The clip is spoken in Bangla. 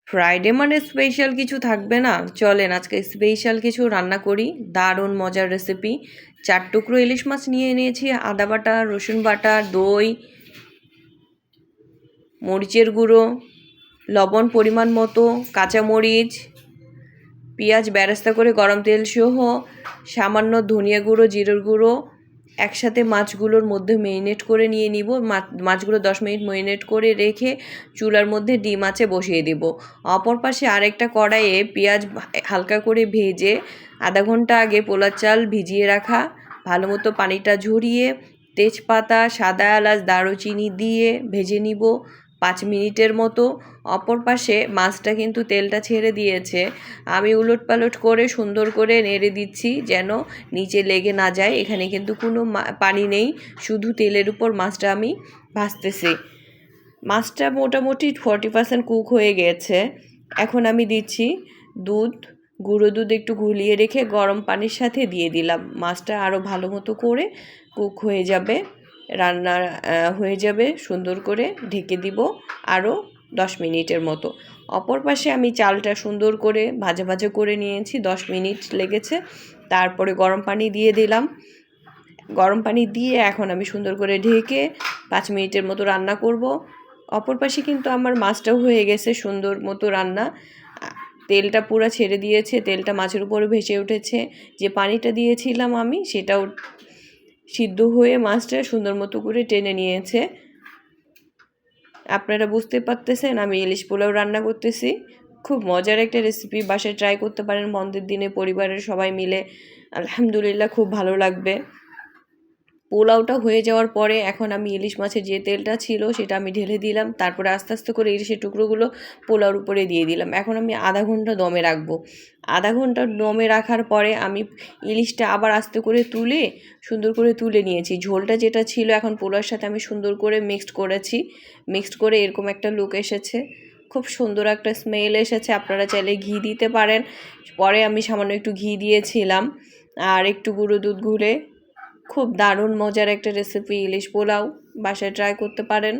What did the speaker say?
ফ্রাইডে মানে স্পেশাল কিছু থাকবে না? চলেন আজকে স্পেশাল কিছু রান্না করি। দারুণ মজার রেসিপি। 4 টুকরো ইলিশ মাছ নিয়ে নিয়েছি, আদা বাটা, রসুন বাটা, দই, মরিচের গুঁড়ো, লবণ পরিমাণ মতো, কাঁচামরিচ, পেঁয়াজ বেরেস্তা করে গরম তেল সহ, সামান্য ধনিয়া গুঁড়ো, জিরের গুঁড়ো, একসাথে মাছগুলোর মধ্যে মেরিনেট করে নিয়ে নিব। মাছগুলো 10 মিনিট মেরিনেট করে রেখে চুলার মধ্যে ডিম আঁচে বসিয়ে দিব। অপর পাশে আরেকটা কড়াইয়ে পেঁয়াজ হালকা করে ভেজে আধা ঘন্টা আগে পোলার চাল ভিজিয়ে রাখা, ভালো মতো পানিটা ঝরিয়ে তেজপাতা, সাদা এলাচ, দারুচিনি দিয়ে ভেজে নিব 5 মিনিটের মতো। অপর পাশে মাছটা কিন্তু তেলটা ছেড়ে দিয়েছে। আমি উলটপালট করে সুন্দর করে নেড়ে দিচ্ছি যেন নিচে লেগে না যায়। এখানে কিন্তু কোনো পানি নেই, শুধু তেলের উপর মাছটা আমি ভাজতেছি। মাছটা মোটামুটি 40% কুক হয়ে গেছে। এখন আমি দিচ্ছি দুধ, গুঁড়ো দুধ একটু গুলিয়ে রেখে গরম পানির সাথে দিয়ে দিলাম। মাছটা আরও ভালো মতো করে কুক হয়ে যাবে, রান্না হয়ে যাবে। সুন্দর করে ঢেকে দিব আরও 10 মিনিটের মতো। অপর পাশে আমি চালটা সুন্দর করে ভাজা ভাজা করে নিয়েছি, 10 মিনিট লেগেছে। তারপরে গরম পানি দিয়ে দিলাম। গরম পানি দিয়ে এখন আমি সুন্দর করে ঢেকে 5 মিনিটের মতো রান্না করব। অপর পাশে কিন্তু আমার মাছটাও হয়ে গেছে সুন্দর মতো রান্না। তেলটা পুরো ছেড়ে দিয়েছে, তেলটা মাছের উপরে ভেসে উঠেছে। যে পানিটা দিয়েছিলাম আমি সেটাও সিদ্ধ হয়ে মাছটা সুন্দর মতো করে টেনে নিয়েছে। আপনারা বুঝতে পারতেছেন আমি ইলিশ পোলাও রান্না করতেছি। খুব মজার একটা রেসিপি, বাসায় ট্রাই করতে পারেন বন্ধের দিনে পরিবারের সবাই মিলে। আলহামদুলিল্লাহ খুব ভালো লাগবে। পোলাওটা হয়ে যাওয়ার পরে এখন আমি ইলিশ মাছের যে তেলটা ছিল সেটা আমি ঢেলে দিলাম। তারপরে আস্তে আস্তে করে ইলিশের টুকরোগুলো পোলাওর উপরে দিয়ে দিলাম। এখন আমি আধা ঘন্টা দমে রাখবো। আধা ঘন্টা দমে রাখার পরে আমি ইলিশটা আবার আস্তে করে তুলে সুন্দর করে তুলে নিয়েছি। ঝোলটা যেটা ছিল এখন পোলাওর সাথে আমি সুন্দর করে মিক্সড করেছি। মিক্সড করে এরকম একটা লুক এসেছে, খুব সুন্দর একটা স্মেল এসেছে। আপনারা চাইলে ঘি দিতে পারেন। পরে আমি সামান্য একটু ঘি দিয়েছিলাম আর একটু গুঁড়ো দুধ গুলে। খুব দারুণ মজার একটা রেসিপি ইলিশ পোলাও, বাসায় ট্রাই করতে পারেন।